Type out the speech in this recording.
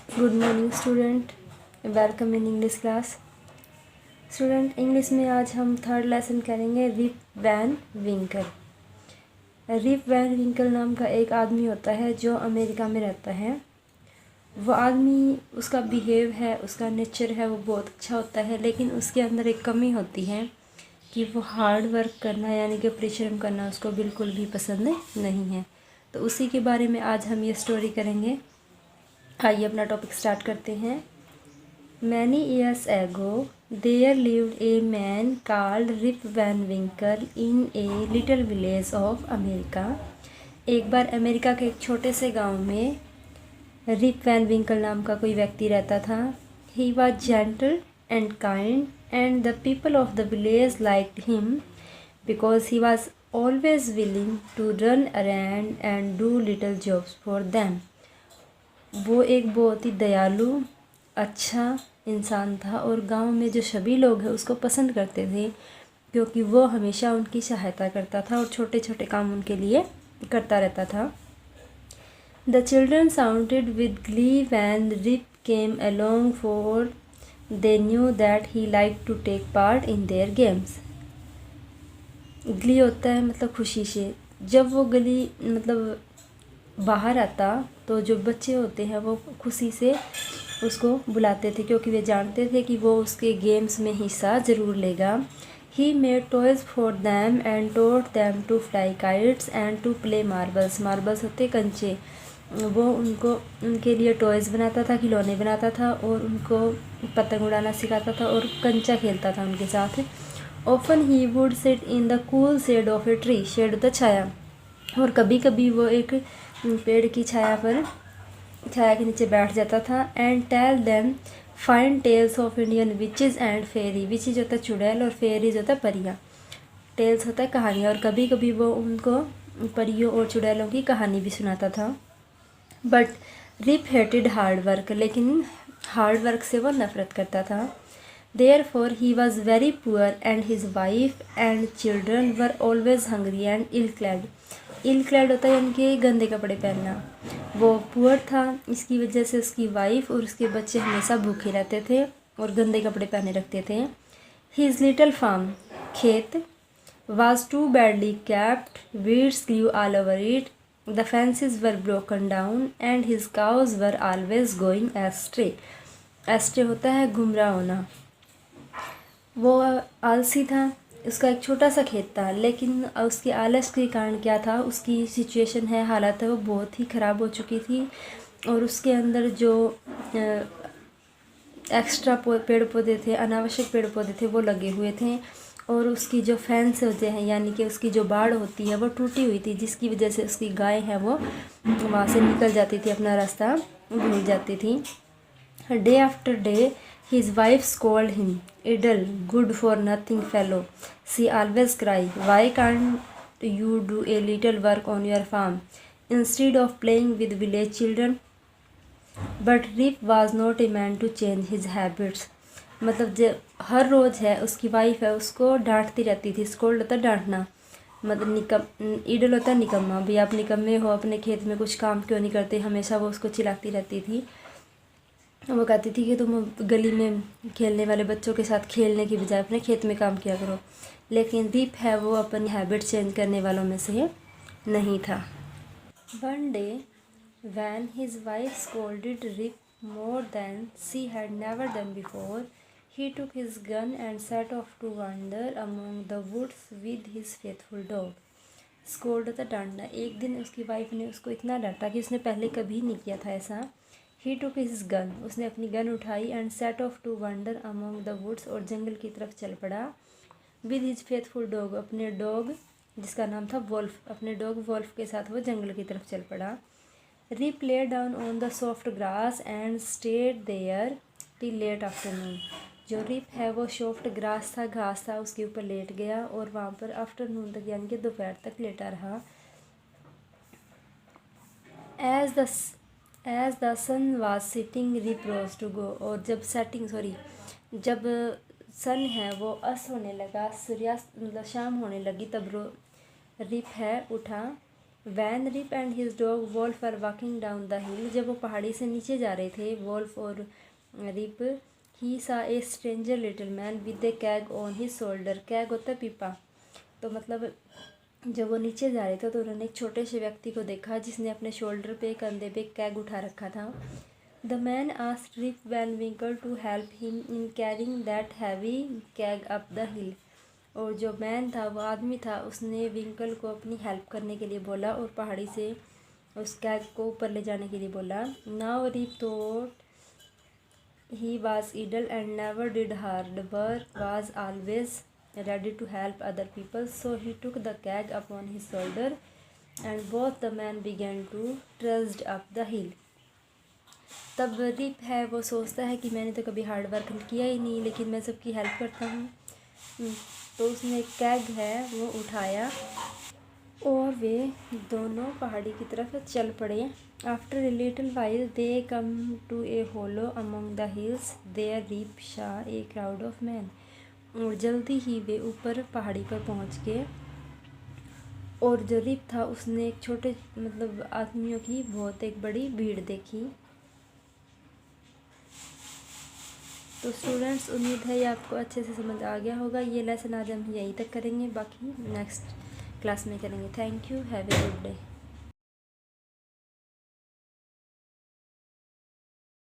Good morning student, welcome in English class. Student, English में आज हम थर्ड लेसन करेंगे रिप वैन विंकल। रिप वैन विंकल नाम का एक आदमी होता है जो अमेरिका में रहता है। वो आदमी, उसका बिहेव है, उसका नेचर है, वो बहुत अच्छा होता है, लेकिन उसके अंदर एक कमी होती है कि वो हार्ड वर्क करना यानी कि परिश्रम करना उसको बिल्कुल भी पसंद नहीं है। तो उसी के बारे में आज हम ये स्टोरी करेंगे। आइए अपना टॉपिक स्टार्ट करते हैं। Many years ago, there lived a man called Rip Van Winkle in a little village of America. एक बार अमेरिका के एक छोटे से गांव में रिप वैन विंकल नाम का कोई व्यक्ति रहता था। He was gentle and kind, and the people of the village liked him because he was always willing to run around and do little jobs for them. वो एक बहुत ही दयालु अच्छा इंसान था और गांव में जो सभी लोग हैं उसको पसंद करते थे, क्योंकि वो हमेशा उनकी सहायता करता था और छोटे छोटे काम उनके लिए करता रहता था। The children sounded with glee when Rip came along, for they knew that he like to take part in their games. Glee होता है मतलब खुशी से। जब वो गली मतलब बाहर आता तो जो बच्चे होते हैं वो खुशी से उसको बुलाते थे, क्योंकि वे जानते थे कि वो उसके गेम्स में हिस्सा ज़रूर लेगा। He made toys for them and taught them to fly kites and to play marbles. Marbles होते कंचे। वो उनके लिए टॉयज़ बनाता था, खिलौने बनाता था और उनको पतंग उड़ाना सिखाता था और कंचा खेलता था उनके साथ। Often he would sit in the cool shade of a tree. Shade होता छाया, और कभी कभी वो एक पेड़ की छाया के नीचे बैठ जाता था। And tell them fine tales of Indian witches and fairy. Witches होता है चुड़ैल और फेरीज होता है परियाँ। टेल्स होता है कहानियाँ, और कभी कभी वो उनको परियों और चुड़ैलों की कहानी भी सुनाता था। But Rip hated hard work, लेकिन हार्ड वर्क से वो नफरत करता था। Therefore he was very poor, and his wife and children were always hungry and ill-clad. Ill-clad होता है यानी कि गंदे कपड़े पहनना। वो पुअर था, इसकी वजह से उसकी वाइफ और उसके बच्चे हमेशा भूखे रहते थे और गंदे कपड़े पहने रखते थे। His little farm, खेत, was too badly kept. Weeds grew all over it. The fences were broken down, and his cows were always going astray. Astray होता है गुमराह होना। वो आलसी था। उसका एक छोटा सा खेत था, लेकिन उसके आलस के कारण क्या था, उसकी सिचुएशन है, हालत है, वो बहुत ही ख़राब हो चुकी थी। और उसके अंदर जो एक्स्ट्रा पेड़ पौधे थे, अनावश्यक पेड़ पौधे थे, वो लगे हुए थे। और उसकी जो फेंस होते हैं यानी कि उसकी जो बाड़ होती है वो टूटी हुई थी, जिसकी वजह से उसकी गाय है वो वहाँ से निकल जाती थी, अपना रास्ता भूल जाती थी। Day after day his wife scolded him, idle, good for nothing fellow. She always cry, why can't you do a little work on your farm instead of playing with village children? But Rip was not a man to change his habits. मतलब जब हर रोज़ है उसकी wife है उसको डांटती रहती थी। Scold होता है डांटना, मतलब ईडल होता है निकम्मा। भी आप निकम्मे हो, अपने खेत में कुछ काम क्यों नहीं करते, हमेशा वो उसको चिल्लाती रहती थी। वो कहती थी कि तुम गली में खेलने वाले बच्चों के साथ खेलने की बजाय अपने खेत में काम किया करो। लेकिन रिप है वो अपनी हैबिट चेंज करने वालों में से नहीं था। One day when his wife scolded Rip more than she had never done before, he took his gun and set off to wander among the woods with his faithful dog. Scold होता डांटना। एक दिन उसकी wife ने उसको इतना डांटा कि उसने पहले कभी नहीं किया था ऐसा। ही टुक हिज गन, उसने अपनी गन उठाई, and set off to wander among the woods, और जंगल की तरफ चल पड़ा। विद हिज फेथफुल डॉग, अपने डॉग जिसका नाम था वोल्फ, अपने डॉग वोल्फ के साथ वो जंगल की तरफ चल पड़ा। Rip lay down on the soft grass and stayed there till late afternoon. जो रिप है वो सॉफ्ट ग्रास था, घास था, उसके ऊपर लेट गया और वहाँ पर आफ्टरनून तक यानी कि दोपहर तक लेटा रहा। As the sun was setting Rip rose to go, और जब जब सन है वो होने लगा, सूर्यास्त मतलब शाम होने लगी, तब रिप है उठा when Rip and his dog Wolf are walking down the hill. जब वो पहाड़ी से नीचे जा रहे थे वोल्फ और रिप, ही सा ए stranger little man with A CAG on his shoulder. CAG होता है पीपा। तो मतलब जब वो नीचे जा रहे थे तो उन्होंने एक छोटे से व्यक्ति को देखा जिसने अपने शोल्डर पे कंधे पे कैग उठा रखा था। The man asked Rip Van Winkle to help him in carrying that heavy keg up the hill. और जो मैन था वो आदमी था, उसने विंकल को अपनी हेल्प करने के लिए बोला और पहाड़ी से उस कैग को ऊपर ले जाने के लिए बोला। Now Rip thought he was idle and never did hard work, was always ready to help other people, so he took the keg upon his shoulder and both the men began to trudge up the hill। तब Rip है वो सोचता है कि मैंने तो कभी hard work किया ही नहीं, लेकिन मैं सबकी हेल्प करता हूँ। तो उसने कैग है वो उठाया और वे दोनों पहाड़ी की तरफ चल पड़े। After a little while they come to a hollow among the hills, there Rip saw a crowd of man. और जल्दी ही वे ऊपर पहाड़ी पर पहुंच गए और जो रिप था उसने एक छोटे मतलब आदमियों की बहुत एक बड़ी भीड़ देखी। तो स्टूडेंट्स, उम्मीद है ये आपको अच्छे से समझ आ गया होगा। ये लेसन आज हम यहीं तक करेंगे, बाकी नेक्स्ट क्लास में करेंगे। Thank you, have a good day.